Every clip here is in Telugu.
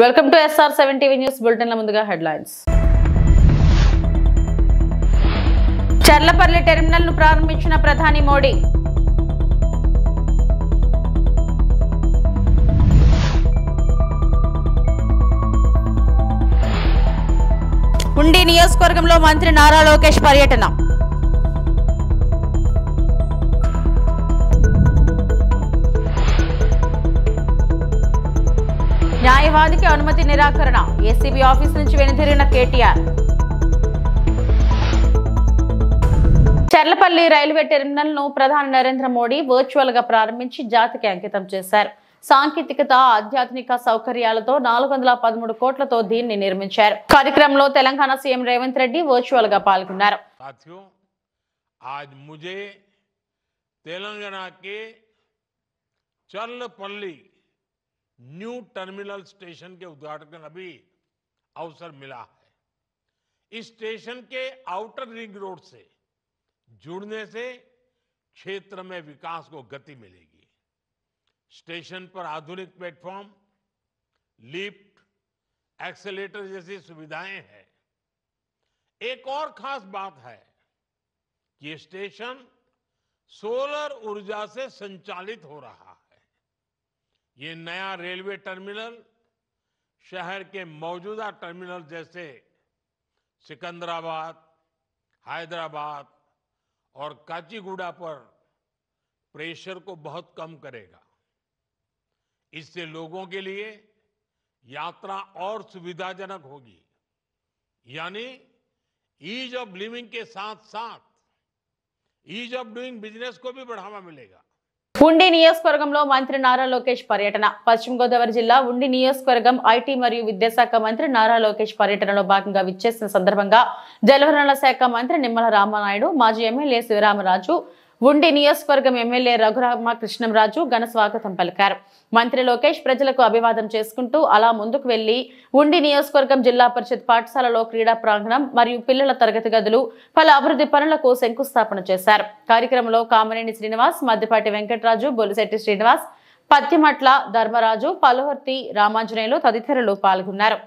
Welcome to SR7 TV news bulletin. ముందుగా హెడ్లైన్స్. చర్లపల్లి టెర్మినల్ ను ప్రారంభించిన ప్రధాని మోడీ. ఉండి నియోజకవర్గంలో మంత్రి నారా లోకేష్ పర్యటన. న్యాయవాదికి అనుమతి నిరాకరణ. ఏసీబీ ఆఫీస్ నుంచి వెనుతిరిగిన కేటీఆర్. చర్లపల్లి రైల్వే టెర్మినల్ ను ప్రధాని నరేంద్ర మోడీ వర్చువల్ గా ప్రారంభించి జాతికి అంకితం చేశారు. సాంకేతికత, అత్యాధునిక సౌకర్యాలతో 413 కోట్లతో దీన్ని నిర్మించారు. కార్యక్రమంలో తెలంగాణ సీఎం రేవంత్ రెడ్డి వర్చువల్ గా పాల్గొన్నారు. न्यू टर्मिनल स्टेशन के उद्घाटन का अभी अवसर मिला है। इस स्टेशन के आउटर रिंग रोड से जुड़ने से क्षेत्र में विकास को गति मिलेगी। स्टेशन पर आधुनिक प्लेटफॉर्म, लिफ्ट, एक्सेलेटर जैसी सुविधाएं हैं। एक और खास बात है कि ये स्टेशन सोलर ऊर्जा से संचालित हो रहा है। ये नया रेलवे टर्मिनल शहर के मौजूदा टर्मिनल जैसे सिकंदराबाद, हैदराबाद और काचीगुड़ा पर प्रेशर को बहुत कम करेगा। इससे लोगों के लिए यात्रा और सुविधाजनक होगी, यानी ईज ऑफ लिविंग के साथ साथ ईज ऑफ डूइंग बिजनेस को भी बढ़ावा मिलेगा। ఉండి నియోజకవర్గంలో మంత్రి నారా లోకేష్ పర్యటన. పశ్చిమ గోదావరి జిల్లా ఉండి నియోజకవర్గం ఐటీ మరియు విద్యాశాఖ మంత్రి నారా లోకేష్ పర్యటనలో భాగంగా విచ్చేసిన సందర్భంగా జలవనరుల శాఖ మంత్రి నిమ్మల రామనాయుడు, మాజీ ఎమ్మెల్యే శివరామరాజు, ఉండి నియోజకవర్గం ఎమ్మెల్యే రఘురామకృష్ణంరాజు ఘన స్వాగతం పలికారు. మంత్రి లోకేష్ ప్రజలకు అభివాదం చేసుకుంటూ అలా ముందుకు వెళ్లి ఉండి నియోజకవర్గం జిల్లా పరిషత్ పాఠశాలలో క్రీడా ప్రాంగణం మరియు పిల్లల తరగతి గదులు, పలు అభివృద్ధి పనులకు శంకుస్థాపన చేశారు. కార్యక్రమంలో కామినేని శ్రీనివాస్, మద్దిపాటి వెంకటరాజు, బొలిశెట్టి శ్రీనివాస్, పత్తిమట్ల ధర్మరాజు, పలువర్తి రామాంజనేయులు తదితరులు పాల్గొన్నారు.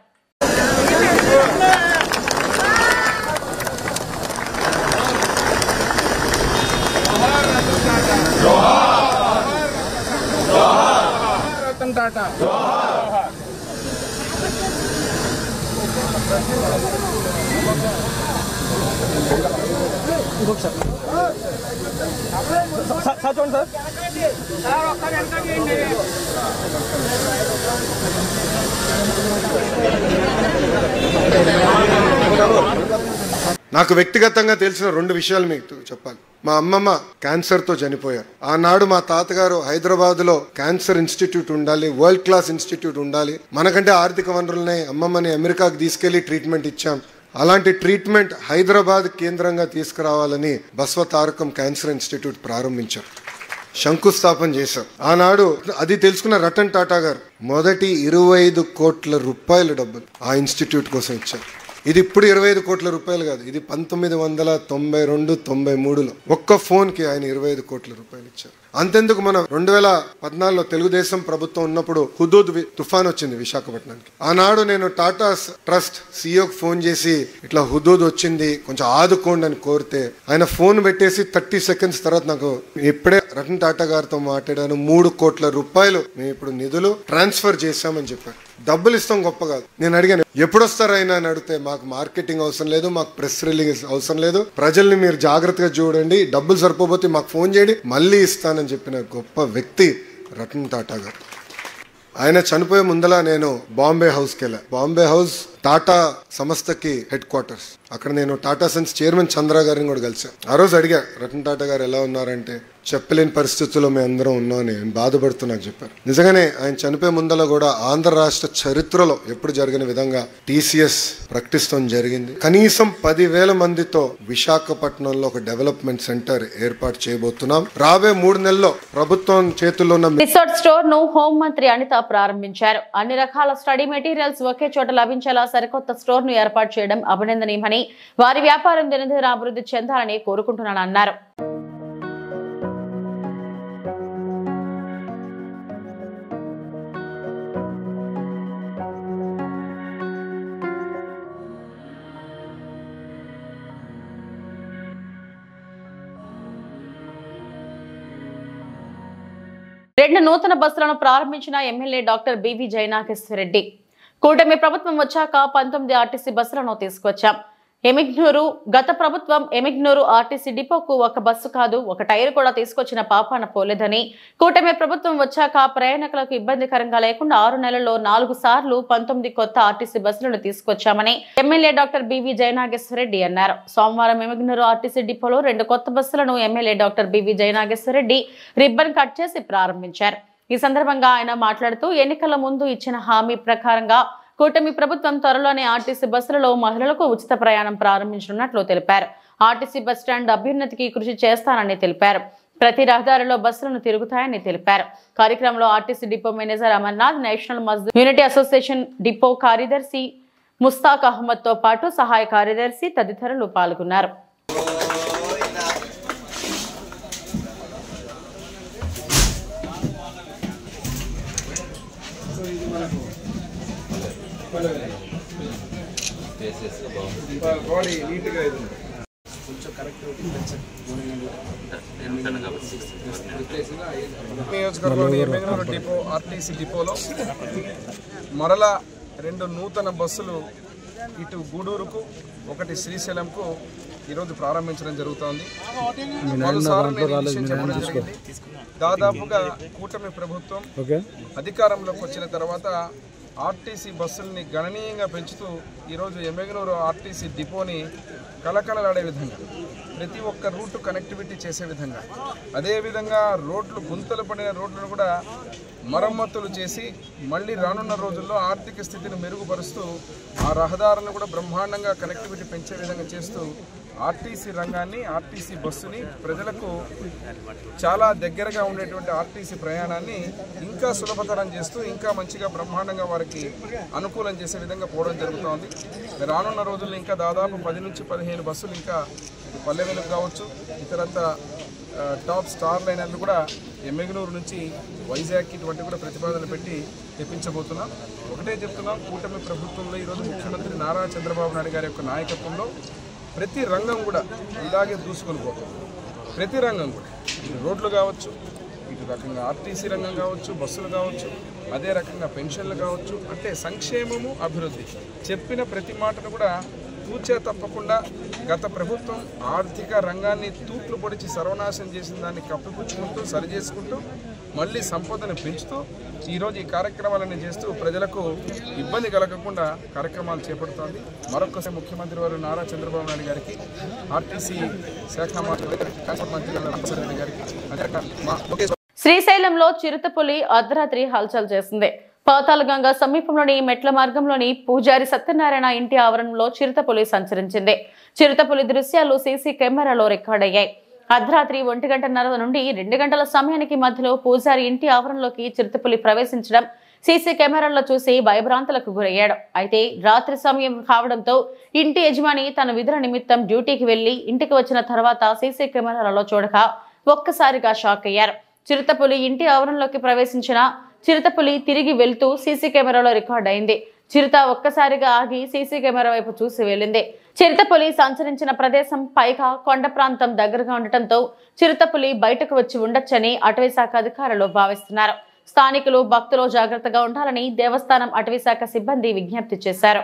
నాకు వ్యక్తిగతంగా తెలిసిన 2 విషయాలు మీకు చెప్పాలి. మా అమ్మమ్మ క్యాన్సర్తో చనిపోయారు. ఆనాడు మా తాతగారు హైదరాబాద్లో క్యాన్సర్ ఇన్స్టిట్యూట్ ఉండాలి, వరల్డ్ క్లాస్ ఇన్స్టిట్యూట్ ఉండాలి, మనకంటే ఆర్థిక వనరులనే అమ్మమ్మని అమెరికాకు తీసుకెళ్లి ట్రీట్మెంట్ ఇచ్చాం. అలాంటి ట్రీట్మెంట్ హైదరాబాద్ కేంద్రంగా తీసుకురావాలని బస్వ తారకం క్యాన్సర్ ఇన్స్టిట్యూట్ ప్రారంభించారు, శంకుస్థాపన చేశారు. ఆనాడు అది తెలుసుకున్న రతన్ టాటా గారు మొదటి 25 కోట్ల రూపాయల డబ్బులు ఆ ఇన్స్టిట్యూట్ కోసం ఇచ్చారు. ఇది ఇప్పుడు 25 కోట్ల రూపాయలు కాదు, ఇది 1992-93లో ఒక్క ఫోన్కి ఆయన 25 కోట్ల రూపాయలు ఇచ్చారు. అంతెందుకు మనం 2014లో తెలుగుదేశం ప్రభుత్వం ఉన్నప్పుడు హుదూద్ తుఫాన్ వచ్చింది విశాఖపట్నానికి. ఆనాడు నేను టాటా ట్రస్ట్ సీఈఓకి ఫోన్ చేసి ఇట్లా హుదూద్ వచ్చింది కొంచెం ఆదుకోండి అని కోరితే ఆయన ఫోన్ పెట్టేసి 30 సెకండ్స్ తర్వాత నాకు ఇప్పుడే రతన్ టాటా గారితో మాట్లాడాను, 3 కోట్ల రూపాయలు మేము ఇప్పుడు నిధులు ట్రాన్స్ఫర్ చేశామని చెప్పారు. డబ్బులు ఇస్తాం గొప్ప కాదు. నేను అడిగాను ఎప్పుడు వస్తారైనా అని అడిగితే మాకు మార్కెటింగ్ అవసరం లేదు, మాకు ప్రెస్ రిలీజ్ అవసరం లేదు, ప్రజల్ని మీరు జాగ్రత్తగా చూడండి, డబ్బులు సరిపోతే మాకు ఫోన్ చేయండి మళ్ళీ ఇస్తానని చెప్పిన గొప్ప వ్యక్తి రతన్ టాటా గారు. ఆయన చనిపోయే ముందల నేను బాంబే హౌస్కి వెళ్ళా. బాంబే హౌస్ టాటా సంస్థకి హెడ్ క్వార్టర్స్. అక్కడ నేను టాటా సన్స్ చైర్మన్ చంద్ర గారిని కూడా కలిసాను. ఆ రోజు అడిగా రతన్ టాటా గారు ఎలా ఉన్నారంటే చెప్పలేని పరిస్థితుల్లో మేము అందరం ఉన్నామని బాధపడుతూ నాకు చెప్పారు. నిజంగానే ఆయన చనిపోయే ముందల కూడా ఆంధ్ర రాష్ట్ర చరిత్రలో ఎప్పుడు జరిగిన విధంగా TCS ప్రకటిస్తాం జరిగింది. కనీసం 10,000 మందితో విశాఖపట్నంలో ఒక డెవలప్మెంట్ సెంటర్ ఏర్పాటు చేయబోతున్నాం. రాబోయే 3 నెలల్లో ప్రభుత్వం చేతుల్లో ఉన్న రిసార్ట్ స్టోర్ ను హోం మంత్రి అనిత ప్రారంభించారు. అన్ని రకాల స్టడీ మెటీరియల్స్ ఒకే చోట లభించేలా సరికొత్త స్టోర్ ను ఏర్పాటు చేయడం అభినందనీయమని, వారి వ్యాపారం దినదిన అభివృద్ధి చెందాలని కోరుకుంటున్నానన్నారు. 2 నూతన బస్సులను ప్రారంభించిన ఎమ్మెల్యే డాక్టర్ బివి జయనాగేశ్వరరెడ్డి. కూటమి ప్రభుత్వం వచ్చాక 19 ఆర్టీసీ బస్సులను తీసుకొచ్చాం. గత ప్రభుత్వం ఎమిగ్నూరు ఆర్టీసీ డిపోకు ఒక బస్సు కాదు, ఒక టైర్ కూడా తీసుకొచ్చిన పాపాన పోలేదని, కూటమి ప్రభుత్వం వచ్చాక ప్రయాణికులకు ఇబ్బందికరంగా లేకుండా 6 నెలల్లో 4 సార్లు 19 కొత్త ఆర్టీసీ బస్సులను తీసుకొచ్చామని ఎమ్మెల్యే డాక్టర్ బివి జయనాగేశ్వరరెడ్డి అన్నారు. సోమవారం ఎమిగ్నూరు ఆర్టీసీ డిపోలో 2 కొత్త బస్సులను MLA doctor BV Jaya Nageswara Reddy ribbon cut చేసి ప్రారంభించారు. ఈ సందర్భంగా ఆయన మాట్లాడుతూ ఎన్నికల ముందు ఇచ్చిన హామీ ప్రకారంగా కూటమి ప్రభుత్వం త్వరలోనే ఆర్టీసీ బస్సులలో మహిళలకు ఉచిత ప్రయాణం ప్రారంభించనున్నట్లు తెలిపారు. ఆర్టీసీ బస్ స్టాండ్ అభ్యున్నతికి కృషి చేస్తానని తెలిపారు. ప్రతి రహదారిలో బస్సులను తిరుగుతాయని తెలిపారు. కార్యక్రమంలో RTC depot manager Amarnath, national Mazdoor unity association depot కార్యదర్శి ముస్తాక్ అహ్మద్ తో పాటు సహాయ కార్యదర్శి తదితరులు పాల్గొన్నారు. నియోజకవర్గంలోని ఎమ్మెగ్నూరు డిపో ఆర్టీసీ డిపోలో మరలా 2 నూతన బస్సులు ఇటు గూడూరుకు, ఒకటి శ్రీశైలంకు ఈరోజు ప్రారంభించడం జరుగుతోంది. దాదాపుగా కూటమి ప్రభుత్వం అధికారంలోకి వచ్చిన తర్వాత ఆర్టీసీ బస్సుల్ని గణనీయంగా పెంచుతూ ఈరోజు ఎమ్మెగ్నూరు ఆర్టీసీ డిపోని కలకలలాడే విధంగా, ప్రతి ఒక్క రూట్ కనెక్టివిటీ చేసే విధంగా, అదేవిధంగా రోడ్లు గుంతలు పడిన రోడ్లను కూడా మరమ్మతులు చేసి మళ్ళీ రానున్న రోజుల్లో ఆర్థిక స్థితిని మెరుగుపరుస్తూ ఆ రహదారులను కూడా బ్రహ్మాండంగా కనెక్టివిటీ పెంచే విధంగా చేస్తూ ఆర్టీసీ రంగాన్ని, ఆర్టీసీ బస్సుని ప్రజలకు చాలా దగ్గరగా ఉండేటువంటి ఆర్టీసీ ప్రయాణాన్ని ఇంకా సులభతరం చేస్తూ ఇంకా మంచిగా బ్రహ్మాండంగా వారికి అనుకూలం చేసే విధంగా పోవడం జరుగుతోంది. రానున్న రోజుల్లో ఇంకా దాదాపు 10 నుంచి 15 బస్సులు ఇంకా పల్లె వెలుగు కావచ్చు, ఇతరత్ర టాప్ స్టార్ లైనర్లు కూడా ఎమ్మెగ్నూరు నుంచి వైజాగ్ ఇటువంటి కూడా ప్రతిపాదనలు పెట్టి తెప్పించబోతున్నాం. ఒకటే చెప్తున్నాం, కూటమి ప్రభుత్వంలో ఈరోజు ముఖ్యమంత్రి నారా చంద్రబాబు నాయుడు గారి యొక్క నాయకత్వంలో ప్రతి రంగం కూడా ఇలాగే దూసుకొని పోతుంది. ప్రతి రంగం కూడా, ఇటు రోడ్లు కావచ్చు, ఇటు రకంగా ఆర్టీసీ రంగం కావచ్చు, బస్సులు కావచ్చు, అదే రకంగా పెన్షన్లు కావచ్చు, అంటే సంక్షేమము, అభివృద్ధి చెప్పిన ప్రతి మాటను కూడా తూచే తప్పకుండా గత ప్రభుత్వం ఆర్థిక రంగాన్ని తూట్లు పొడిచి సర్వనాశనం చేసిన దాన్ని కప్పిపుచ్చుకుంటూ సరిచేసుకుంటూ మళ్ళీ సంపదను పెంచుతూ ఈరోజు ఈ కార్యక్రమాలన్నీ చేస్తూ ప్రజలకు ఇబ్బంది కలగకుండా కార్యక్రమాలు చేపడుతోంది. మరొకసారి ముఖ్యమంత్రి వారు నారా చంద్రబాబు నాయుడు గారికి, ఆర్టీసీ శాఖ మంత్రి ట్రాన్స్పోర్ట్ మంత్రి గారికి. శ్రీశైలంలో చిరుతపులి అర్ధరాత్రి హల్చల్ చేసింది. పాతాళగంగ సమీపంలోని మెట్ల మార్గంలోని పూజారి సత్యనారాయణ ఇంటి ఆవరణలో చిరుతపులి సంచరించింది. చిరుతపులి దృశ్యాలు సీసీ కెమెరాలో రికార్డయ్యాయి. అర్ధరాత్రి 1:30 నుండి 2 గంటల సమయానికి మధ్యలో పూజారి ఇంటి ఆవరణలోకి చిరుతపులి ప్రవేశించడం సీసీ కెమెరాల్లో చూసి భయభ్రాంతులకు గురయ్యాడు. అయితే రాత్రి సమయం కావడంతో ఇంటి యజమాని తన విధుల నిమిత్తం డ్యూటీకి వెళ్లి ఇంటికి వచ్చిన తర్వాత సీసీ కెమెరాలలో చూడక ఒక్కసారిగా షాక్ అయ్యారు. చిరుతపులి ఇంటి ఆవరణలోకి ప్రవేశించిన చిరుతపులి తిరిగి వెళ్తూ సీసీ కెమెరాలో రికార్డ్ అయింది. చిరుత ఒక్కసారిగా ఆగి సీసీ కెమెరా వైపు చూసి వెళ్ళింది. చిరుతపులి సంచరించిన ప్రదేశం పైగా కొండ ప్రాంతం దగ్గరగా ఉండటంతో చిరుతపులి బయటకు వచ్చి ఉండొచ్చని అటవీశాఖ అధికారులు భావిస్తున్నారు. స్థానికులు, భక్తులు జాగ్రత్తగా ఉండాలని దేవస్థానం అటవీశాఖ సిబ్బంది విజ్ఞప్తి చేశారు.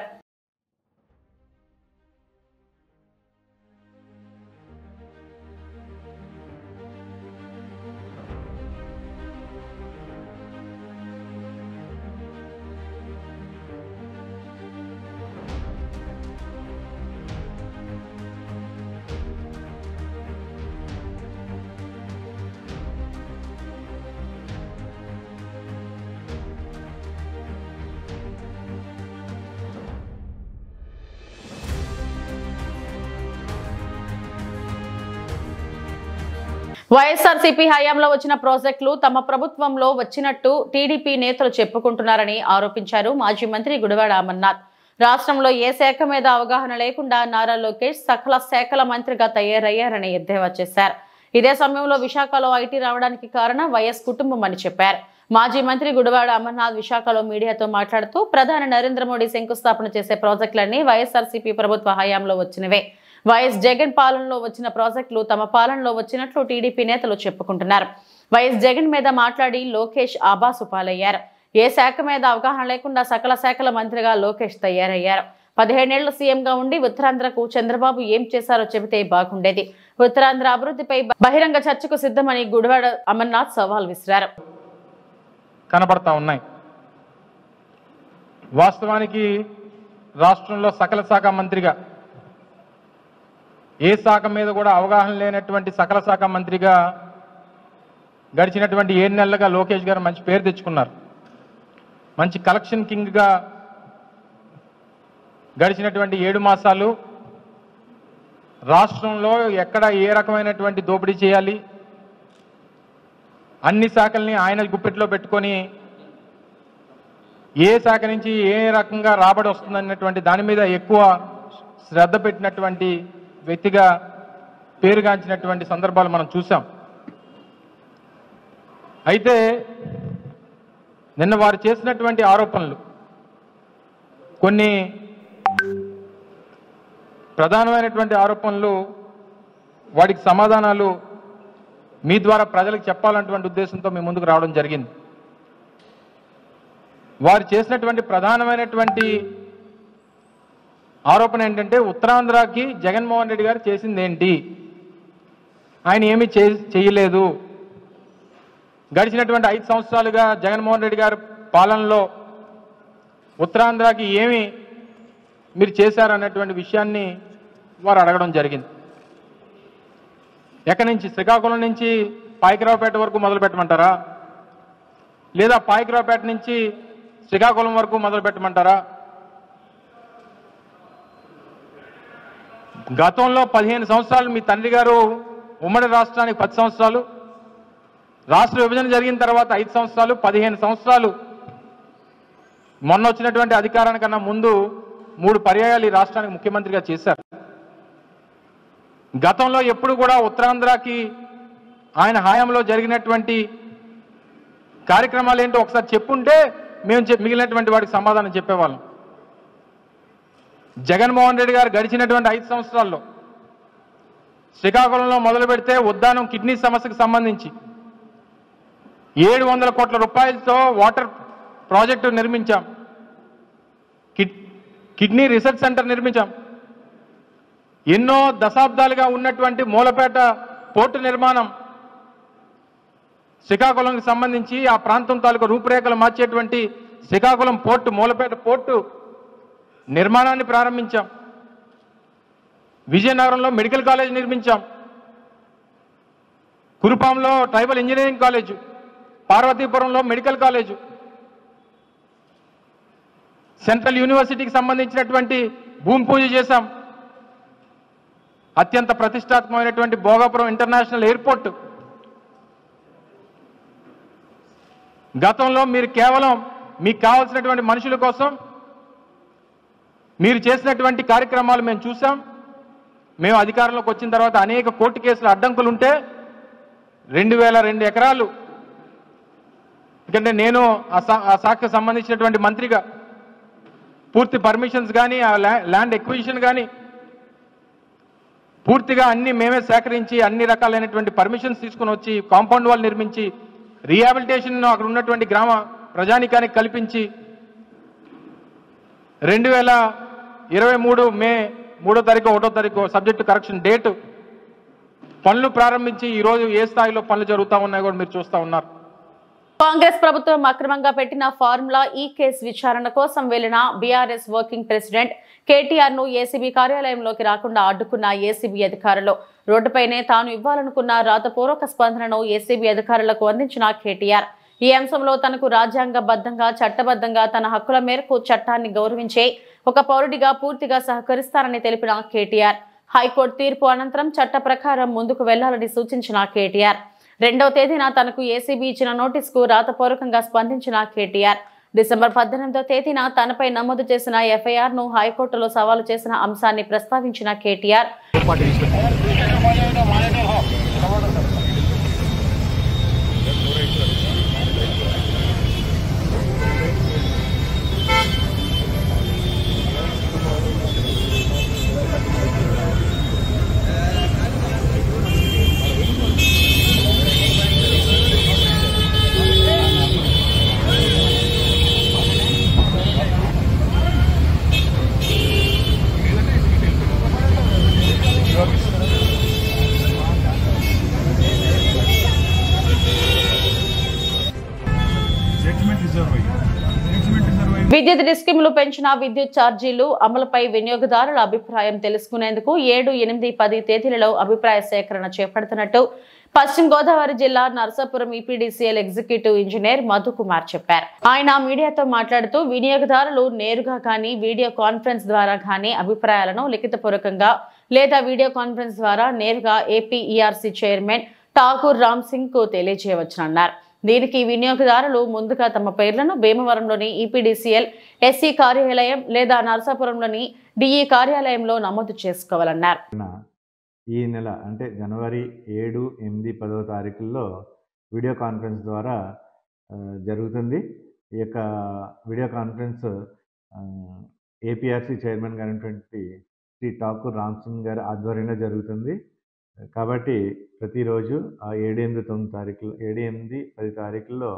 వైఎస్ఆర్సీపీ హయాంలో వచ్చిన ప్రాజెక్టులు తమ ప్రభుత్వంలో వచ్చినట్టు టీడీపీ నేతలు చెప్పుకుంటున్నారని ఆరోపించారు మాజీ మంత్రి గుడివాడ అమర్నాథ్. రాష్ట్రంలో ఏ శాఖ మీద అవగాహన లేకుండా నారా లోకేష్ సకల శాఖల మంత్రిగా తయారయ్యారని ఎద్దేవా చేశారు. ఇదే సమయంలో విశాఖలో ఐటీ రావడానికి కారణం వైఎస్ కుటుంబం అని చెప్పారు. మాజీ మంత్రి గుడివాడ అమర్నాథ్ విశాఖలో మీడియాతో మాట్లాడుతూ ప్రధాని నరేంద్ర మోడీ శంకుస్థాపన చేసే ప్రాజెక్టులన్నీ వైఎస్ఆర్సీపీ ప్రభుత్వ హయాంలో వచ్చినవే. వైఎస్ జగన్ పాలనలో వచ్చిన ప్రాజెక్టులు తమ పాలనలో వచ్చినట్లు టీడీపీ నేతలు చెప్పుకుంటున్నారు. వైఎస్ జగన్ మీద మాట్లాడి లోకేష్ ఆబాసు పాలయ్యారు. ఏ శాఖ మీద అవగాహన లేకుండా సకల శాఖల మంత్రిగా లోకేష్ తయారయ్యారు. 17 ఏళ్ల సీఎంగా ఉండి ఉత్తరాంధ్రకు చంద్రబాబు ఏం చేశారో చెబితే బాగుండేది. ఉత్తరాంధ్ర అభివృద్ధిపై బహిరంగ చర్చకు సిద్ధమని గుడివాడ అమర్నాథ్ సవాల్ విసిరారు. కనబడతా ఉన్నాయి. వాస్తవానికి రాష్ట్రంలో సకల శాఖ మంత్రిగా, ఏ శాఖ మీద కూడా అవగాహన లేనటువంటి సకల శాఖ మంత్రిగా గడిచినటువంటి 7 నెలలుగా లోకేష్ గారు మంచి పేరు తెచ్చుకున్నారు. మంచి కలెక్షన్ కింగ్గా గడిచినటువంటి 7 మాసాలు రాష్ట్రంలో ఎక్కడ ఏ రకమైనటువంటి దోపిడీ చేయాలి, అన్ని శాఖల్ని ఆయన గుప్పెట్లో పెట్టుకొని ఏ శాఖ నుంచి ఏ రకంగా రాబడి వస్తుందన్నటువంటి దాని మీద ఎక్కువ శ్రద్ధ పెట్టినటువంటి వ్యక్తిగా పేరుగాంచినటువంటి సందర్భాలు మనం చూసాం. అయితే నిన్న వారు చేసినటువంటి ఆరోపణలు, కొన్ని ప్రధానమైనటువంటి ఆరోపణలు, వాటికి సమాధానాలు మీ ద్వారా ప్రజలకు చెప్పాలన్నటువంటి ఉద్దేశంతో మీ ముందుకు రావడం జరిగింది. వారు చేసినటువంటి ప్రధానమైనటువంటి ఆరోపణ ఏంటంటే, ఉత్తరాంధ్రకి జగన్మోహన్ రెడ్డి గారు చేసింది ఏంటి, ఆయన ఏమీ చేయలేదు, గడిచినటువంటి 5 సంవత్సరాలుగా జగన్మోహన్ రెడ్డి గారి పాలనలో ఉత్తరాంధ్రకి ఏమి మీరు చేశారన్నటువంటి విషయాన్ని వారు అడగడం జరిగింది. ఎక్కడి నుంచి, శ్రీకాకుళం నుంచి పాయకరావుపేట వరకు మొదలు పెట్టమంటారా, లేదా పాయకరావుపేట నుంచి శ్రీకాకుళం వరకు మొదలు పెట్టమంటారా? గతంలో 15 సంవత్సరాలు మీ తండ్రి గారు ఉమ్మడి రాష్ట్రానికి 10 సంవత్సరాలు, రాష్ట్ర విభజన జరిగిన తర్వాత 5 సంవత్సరాలు, 15 సంవత్సరాలు మొన్న వచ్చినటువంటి అధికారానికన్నా ముందు 3 పర్యాయాలు ఈ రాష్ట్రానికి ముఖ్యమంత్రిగా చేశారు. గతంలో ఎప్పుడు కూడా ఉత్తరాంధ్రకి ఆయన హయాంలో జరిగినటువంటి కార్యక్రమాలు ఏంటో ఒకసారి చెప్పుంటే మేము మిగిలినటువంటి వాడికి సమాధానం చెప్పేవాళ్ళం. జగన్మోహన్ రెడ్డి గారు గడిచినటువంటి 5 సంవత్సరాల్లో శ్రీకాకుళంలో మొదలు పెడితే ఉద్దానం కిడ్నీ సమస్యకు సంబంధించి 700 కోట్ల రూపాయలతో వాటర్ ప్రాజెక్టు నిర్మించాం, కిడ్నీ రీసెర్చ్ సెంటర్ నిర్మించాం. ఎన్నో దశాబ్దాలుగా ఉన్నటువంటి మూలపేట పోర్టు నిర్మాణం, శ్రీకాకుళంకి సంబంధించి ఆ ప్రాంతం తాలూకు రూపురేఖలు మార్చేటువంటి శ్రీకాకుళం పోర్టు, మూలపేట పోర్టు నిర్మాణాన్ని ప్రారంభించాం. విజయనగరంలో మెడికల్ కాలేజ్ నిర్మించాం, కురుపాంలో ట్రైబల్ ఇంజనీరింగ్ కాలేజు, పార్వతీపురంలో మెడికల్ కాలేజు, సెంట్రల్ యూనివర్సిటీకి సంబంధించినటువంటి భూమి పూజ చేశాం. అత్యంత ప్రతిష్టాత్మకమైనటువంటి భోగాపురం ఇంటర్నేషనల్ ఎయిర్పోర్ట్. గతంలో మీరు కేవలం మీకు కావాల్సినటువంటి మనుషుల కోసం మీరు చేసినటువంటి కార్యక్రమాలు మేము చూసాం. మేము అధికారంలోకి వచ్చిన తర్వాత అనేక కోర్టు కేసులు అడ్డంకులు ఉంటే 2002 ఎకరాలు, ఎందుకంటే నేను ఆ శాఖకు సంబంధించినటువంటి మంత్రిగా పూర్తి పర్మిషన్స్ కానీ ఆ ల్యాండ్ ఎక్విజిషన్ కానీ పూర్తిగా అన్ని మేమే సేకరించి అన్ని రకాలైనటువంటి పర్మిషన్స్ తీసుకుని వచ్చి కాంపౌండ్ వాల్ నిర్మించి రీహాబిలిటేషన్ అక్కడ ఉన్నటువంటి గ్రామ ప్రజానికానికి కల్పించి 2023 మే 3వ తారీఖు 1వ తారీఖు సబ్జెక్టు కరెక్షన్ డేటు పనులు ప్రారంభించి ఈరోజు ఏ స్థాయిలో పనులు జరుగుతూ ఉన్నాయో కూడా మీరు చూస్తూ ఉన్నారు. కాంగ్రెస్ ప్రభుత్వం అక్రమంగా పెట్టిన ఫార్ములా ఈ కేసు విచారణ కోసం వెళ్లిన బీఆర్ఎస్ వర్కింగ్ ప్రెసిడెంట్ కేటీఆర్ ను ఏసీబీ కార్యాలయంలోకి రాకుండా అడ్డుకున్న ఏసీబీ అధికారులు, రోడ్డుపైనే తాను ఇవ్వాలనుకున్న రాతపూర్వక స్పందనను ఏసీబీ అధికారులకు అందించిన కేటీఆర్ ఈ అంశంలో తనకు రాజ్యాంగబద్ధంగా చట్టబద్ధంగా తన హక్కుల మేరకు చట్టాన్ని గౌరవించే ఒక పౌరుడిగా పూర్తిగా సహకరిస్తారని తెలిపిన కేటీఆర్ హైకోర్టు తీర్పు అనంతరం చట్ట ప్రకారం ముందుకు వెళ్లాలని సూచించిన కేటీఆర్ 2వ తేదీన తనకు ఏసీబీ ఇచ్చిన నోటీసుకు రాతపూర్వకంగా స్పందించిన కేటీఆర్ డిసెంబర్ 18వ తేదీన తనపై నమోదు చేసిన ఎఫ్ఐఆర్ ను హైకోర్టులో సవాలు చేసిన అంశాన్ని ప్రస్తావించిన కేటీఆర్ విద్యుత్ డిస్కీములు పెంచిన విద్యుత్ ఛార్జీలు అమలుపై వినియోగదారుల అభిప్రాయం తెలుసుకునేందుకు 7, 8, 10 తేదీలలో అభిప్రాయ సేకరణ చేపడుతున్నట్టు పశ్చిమ గోదావరి జిల్లా Narsapuram EPDCL executive engineer Madhukumar చెప్పారు. ఆయన మీడియాతో మాట్లాడుతూ వినియోగదారులు నేరుగా కానీ వీడియో కాన్ఫరెన్స్ ద్వారా కానీ అభిప్రాయాలను లిఖితపూర్వకంగా లేదా వీడియో కాన్ఫరెన్స్ ద్వారా నేరుగా ఏపీఈఆర్సీ చైర్మన్ ఠాకూర్ రామ్ సింగ్ కు తెలియజేయవచ్చునన్నారు. దీనికి వినియోగదారులు ముందుగా తమ పేర్లను భీమవరంలోని ఈపీడీసీఎల్ ఎస్సీ కార్యాలయం లేదా నర్సాపురంలోని డిఈ కార్యాలయంలో నమోదు చేసుకోవాలన్నారు. ఈ నెల అంటే జనవరి 7, 8, 10 తారీఖుల్లో వీడియో కాన్ఫరెన్స్ ద్వారా జరుగుతుంది. ఈ యొక్క వీడియో కాన్ఫరెన్స్ ఏపీఆర్సీ చైర్మన్ గారైనటువంటి శ్రీ ఠాకూర్ రామ్ సింగ్ గారి ఆధ్వర్యంలో జరుగుతుంది. కాబట్టి ప్రతిరోజు ఆ 7, 8, 9 తారీఖులు 7, 8, 10 తారీఖుల్లో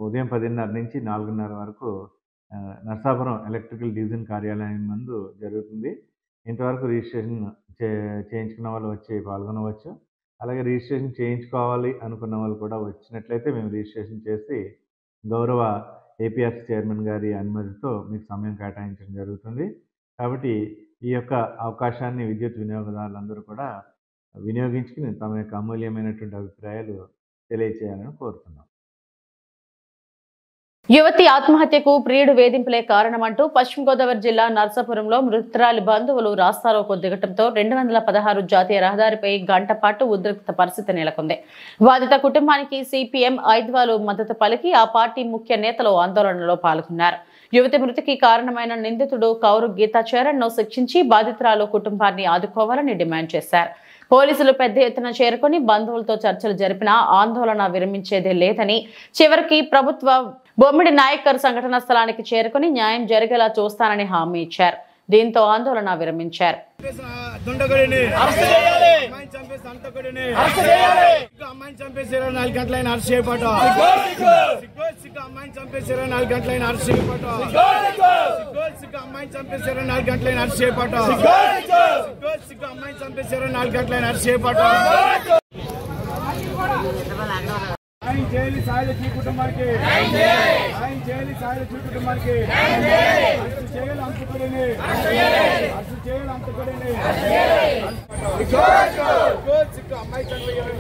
ఉదయం 10:30 నుంచి 4:30 వరకు నర్సాపురం ఎలక్ట్రికల్ డివిజన్ కార్యాలయం నందు జరుగుతుంది. ఇంతవరకు రిజిస్ట్రేషన్ చేయించుకున్న వాళ్ళు వచ్చి పాల్గొనవచ్చు. అలాగే రిజిస్ట్రేషన్ చేయించుకోవాలి అనుకున్న వాళ్ళు కూడా వచ్చినట్లయితే మేము రిజిస్ట్రేషన్ చేసి గౌరవ ఏపీఆర్సీ చైర్మన్ గారి అనుమతితో మీకు సమయం కేటాయించడం జరుగుతుంది. కాబట్టి ఈ యొక్క అవకాశాన్ని విద్యుత్ వినియోగదారులందరూ కూడా వినియోగించుకుని తమ యొక్క అమూల్యమైనటువంటి అభిప్రాయాలు తెలియచేయాలని కోరుతున్నాం. యువతి ఆత్మహత్యకు ప్రియుడు వేధింపులే కారణమంటూ పశ్చిమ గోదావరి జిల్లా నర్సాపురంలో మృతురాలి బంధువులు రాస్తారోకో దిగటంతో 216 జాతీయ రహదారిపై గంట పాటు ఉద్రిక్త పరిస్థితి నెలకొంది. బాధిత కుటుంబానికి సిపిఎం ఐద్వాలు మద్దతు పలికి ఆ పార్టీ ముఖ్య నేతలు ఆందోళనలో పాల్గొన్నారు. యువతి మృతికి కారణమైన నిందితుడు కౌరు గీతా చరణ్ ను శిక్షించి బాధితురాలు కుటుంబాన్ని ఆదుకోవాలని డిమాండ్ చేశారు. పోలీసులు పెద్ద ఎత్తున చేరుకుని బంధువులతో చర్చలు జరిపినా ఆందోళన విరమించేదే లేదని చివరికి ప్రభుత్వ బొమ్మిడి నాయకర్ సంఘటనా స్థలానికి చేరుకుని న్యాయం జరిగేలా చూస్తానని హామీ ఇచ్చారు. దీంతో ఆందోళన విరమించారు. ఆయన జైలు సాయుధ కుటుంబానికి ఆయన జైలు సాయుధ కుటుంబానికి అసలు చేయాలి అంతకుడని అసలు చేయాలి అంతకుడని అమ్మాయి చనిపోయారు.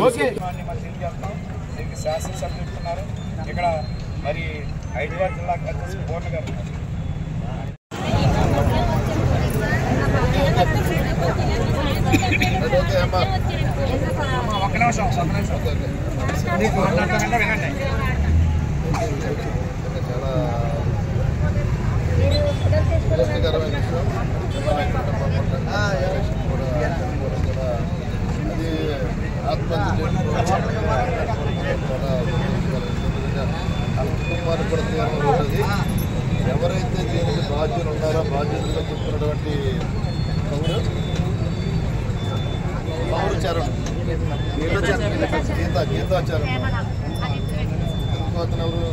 ఓకే దీనికి శాసనసభ్యులు చెప్తున్నారు. ఇక్కడ మరి హైదరాబాద్ జిల్లా అధ్యక్షులు పూర్ణ గారు ఒక్క నిమిషం మాట్లాడుతున్నా వినండి. చాలా అది ఆత్మహత్య కుటుంబానికి కూడా తీవ్రంగా ఉంటుంది. ఎవరైతే దీనికి బాధ్యులు ఉన్నారో బాధ్యతగా చెప్తున్నటువంటి కౌరు చరణ్ గీతా చరణ్ ఇంకోతను ఎవరు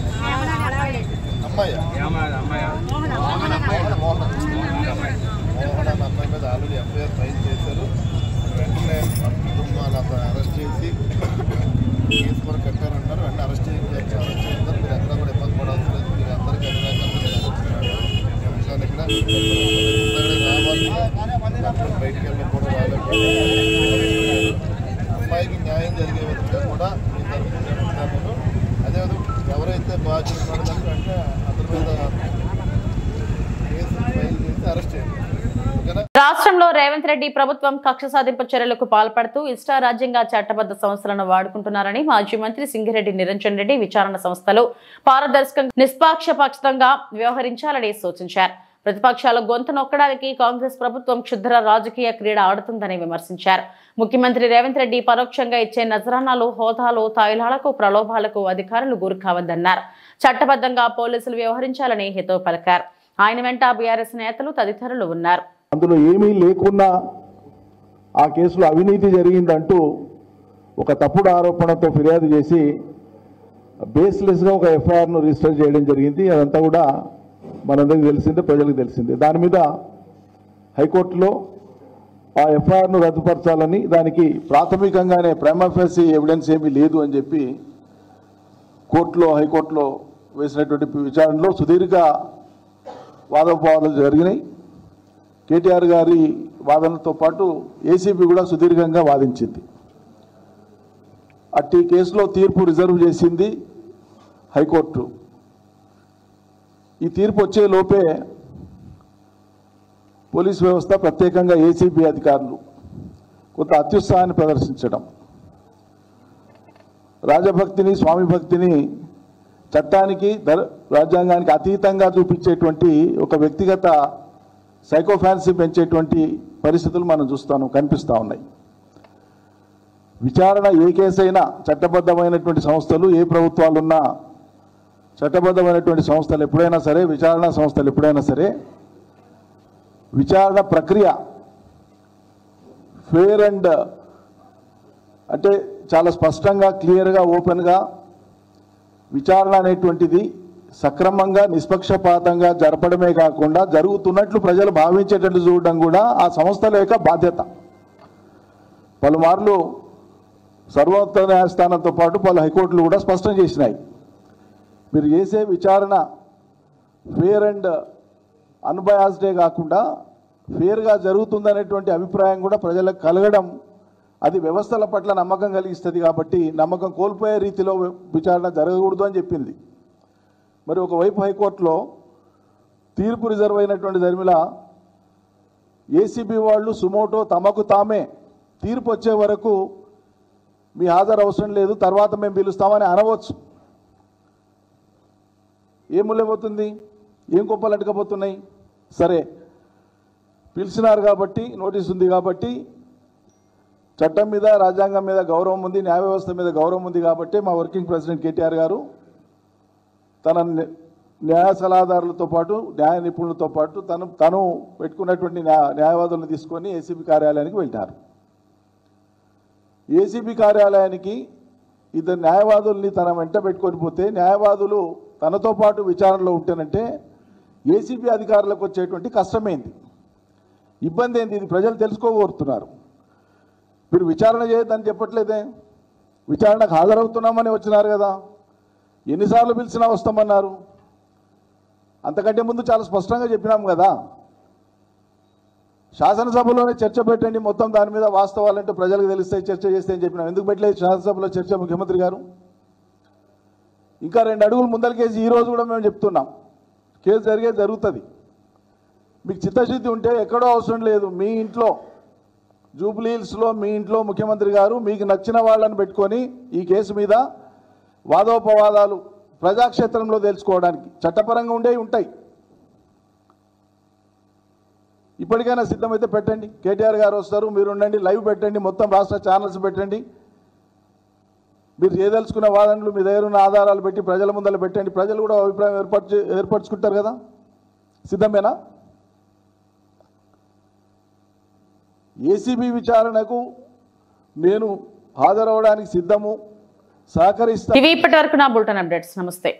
అమ్మాయి మోహన్ అమ్మాయి మీద ఆల్రెడీ ఎఫ్ఐఆర్ ఫైల్ చేశారు. వెంటనే కుటుంబాలు అతను అరెస్ట్ చేసి కేసు కూడా కట్టారంటారు. వెంటనే అరెస్ట్ చేస్తారు. మీరు ఎక్కడ కూడా ఇబ్బంది పడాల్సి లేదు. మీరు అందరికీ అంశాన్ని ఇక్కడ కావాలి బయటికి వెళ్ళకూడదు. అమ్మాయికి న్యాయం జరిగే విధంగా కూడా మీ తరఫున జరుగుతున్నాను. అదేవిధంగా ఎవరైతే బాధ్యులు ఉన్నారో అంటే అతని మీద కేసు ఫైల్ చేసి అరెస్ట్ చేయండి. రాష్ట్రంలో రేవంత్ రెడ్డి ప్రభుత్వం కక్ష సాధింపు చర్యలకు పాల్పడుతూ ఇష్టారాజ్యంగా చట్టబద్ధ సంస్థలను వాడుకుంటున్నారని మాజీ మంత్రి సింగిరెడ్డి నిరంజన్ రెడ్డి విచారణ సంస్థలు పారదర్శకంగా నిష్పాక్షపాతంగా వ్యవహరించాలని సూచించారు. ప్రతిపక్షాల గొంతు నొక్కడానికి కాంగ్రెస్ ప్రభుత్వం క్షుద్ర రాజకీయ క్రీడ ఆడుతుందని విమర్శించారు. ముఖ్యమంత్రి రేవంత్ రెడ్డి పరోక్షంగా ఇచ్చే నజరానాలు, హోదాలు, తాయిలాలకు, ప్రలోభాలకు అధికారులు గురి కావద్దన్నారు. చట్టబద్ధంగా పోలీసులు వ్యవహరించాలని హితవు పలికారు. ఆయన వెంట బీఆర్ఎస్ నేతలు తదితరులు ఉన్నారు. అందులో ఏమీ లేకున్నా ఆ కేసులో అవినీతి జరిగిందంటూ ఒక తప్పుడు ఆరోపణతో ఫిర్యాదు చేసి బేస్లెస్గా ఒక ఎఫ్ఐఆర్ను రిజిస్టర్ చేయడం జరిగింది. అదంతా కూడా మనందరికీ తెలిసిందే, ప్రజలకు తెలిసిందే. దాని మీద హైకోర్టులో ఆ ఎఫ్ఐఆర్ను రద్దుపరచాలని, దానికి ప్రాథమికంగానే ప్రైమా ఫేసి ఎవిడెన్స్ ఏమీ లేదు అని చెప్పి కోర్టులో హైకోర్టులో వేసినటువంటి విచారణలో సుదీర్ఘ వాదోపవాదాలు జరిగినాయి. కేటీఆర్ గారి వాదనతో పాటు ఏసీబీ కూడా సుదీర్ఘంగా వాదించింది. అట్టి కేసులో తీర్పు రిజర్వ్ చేసింది హైకోర్టు. ఈ తీర్పు వచ్చే లోపే పోలీస్ వ్యవస్థ, ప్రత్యేకంగా ఏసీబీ అధికారులు కొంత అత్యుత్సాహాన్ని ప్రదర్శించడం, రాజభక్తిని, స్వామి భక్తిని చట్టానికి, రాజ్యాంగానికి అతీతంగా చూపించేటువంటి ఒక వ్యక్తిగత సైకోఫాన్సీ పెంచేటువంటి పరిస్థితులు మనం కనిపిస్తూ ఉన్నాయి. విచారణ ఏ కేసైనా చట్టబద్ధమైనటువంటి సంస్థలు, ఏ ప్రభుత్వాలున్నా చట్టబద్ధమైనటువంటి సంస్థలు ఎప్పుడైనా సరే, విచారణ సంస్థలు ఎప్పుడైనా సరే, విచారణ ప్రక్రియ ఫెయిర్ అండ్ అంటే చాలా స్పష్టంగా, క్లియర్గా, ఓపెన్గా విచారణ అనేటువంటిది సక్రమంగా, నిష్పక్షపాతంగా జరపడమే కాకుండా జరుగుతున్నట్లు ప్రజలు భావించేటట్లు చూడడం కూడా ఆ సంస్థల యొక్క బాధ్యత. పలుమార్లు సర్వోన్నత న్యాయస్థానంతో పాటు పలు హైకోర్టులు కూడా స్పష్టం చేసినాయి, మీరు చేసే విచారణ ఫెయిర్ అండ్ అన్బయాస్డే కాకుండా ఫెయిర్గా జరుగుతుందనేటువంటి అభిప్రాయం కూడా ప్రజలకు కలగడం, అది వ్యవస్థల పట్ల నమ్మకం కలిగిస్తుంది. కాబట్టి నమ్మకం కోల్పోయే రీతిలో విచారణ జరగకూడదు అని చెప్పింది. మరి ఒకవైపు హైకోర్టులో తీర్పు రిజర్వ్ అయినటువంటి దరిమిల ఏసీబీ వాళ్ళు సుమోటో తమకు తామే తీర్పు వచ్చే వరకు మీ హాజరు అవసరం లేదు, తర్వాత మేము పిలుస్తామని అనవచ్చు. ఏం ముళ్ళపోతుంది, ఏం కుప్పలట్టుకపోతున్నాయి? సరే, పిలిచినారు కాబట్టి, నోటీస్ ఉంది కాబట్టి, చట్టం మీద, రాజ్యాంగం మీద గౌరవం ఉంది, న్యాయ వ్యవస్థ మీద గౌరవం ఉంది కాబట్టి మా వర్కింగ్ ప్రెసిడెంట్ కేటీఆర్ గారు తన న్యాయ సలహాదారులతో పాటు, న్యాయ నిపుణులతో పాటు తను పెట్టుకున్నటువంటి న్యాయవాదులను తీసుకొని ఏసీబీ కార్యాలయానికి వెళ్ళారు. ఏసీబీ కార్యాలయానికి ఇద్దరు న్యాయవాదుల్ని తన వెంట పెట్టుకొని పోతే, న్యాయవాదులు తనతో పాటు విచారణలో ఉంటేనంటే ఏసీబీ అధికారులకు వచ్చేటువంటి కష్టమైంది, ఇబ్బంది ఏంది, ఇది ప్రజలు తెలుసుకోగోరుతున్నారు. మీరు విచారణ చేయొద్దని చెప్పట్లేదే, విచారణకు హాజరవుతున్నామని వచ్చినారు కదా, ఎన్నిసార్లు పిలిచినా వస్తామన్నారు. అంతకంటే ముందు చాలా స్పష్టంగా చెప్పినాం కదా, శాసనసభలోనే చర్చ పెట్టండి, మొత్తం దాని మీద వాస్తవాలంటే ప్రజలకు తెలుస్తాయి, చర్చ చేస్తే అని చెప్పినాం. ఎందుకు పెట్టలేదు శాసనసభలో చర్చ? ముఖ్యమంత్రి గారు ఇంకా 2 అడుగులు ముందరికేసి ఈరోజు కూడా మేము చెప్తున్నాం, కేసు జరుగుతుంది. మీకు చిత్తశుద్ధి ఉంటే ఎక్కడో అవసరం లేదు, మీ ఇంట్లో జూబ్లీ హిల్స్లో మీ ఇంట్లో ముఖ్యమంత్రి గారు మీకు నచ్చిన వాళ్ళని పెట్టుకొని ఈ కేసు మీద వాదోపవాదాలు ప్రజాక్షేత్రంలో తెలుసుకోవడానికి చట్టపరంగా ఉంటాయి. ఇప్పటికైనా సిద్ధమైతే పెట్టండి, కేటీఆర్ గారు వస్తారు, మీరు ఉండండి, లైవ్ పెట్టండి, మొత్తం రాష్ట్ర ఛానల్స్ పెట్టండి, మీరు చేయదలుచుకున్న వాదనలు మీ దగ్గర ఉన్న ఆధారాలు పెట్టి ప్రజల ముందర పెట్టండి, ప్రజలు కూడా అభిప్రాయం ఏర్పరచుకుంటారు కదా. సిద్ధమేనా? ఏసీబీ విచారణకు నేను హాజరవడానికి సిద్ధము, సహకరిస్తాను. ఇప్పటి వరకు నా బులెటిన్ అప్డేట్స్. నమస్తే.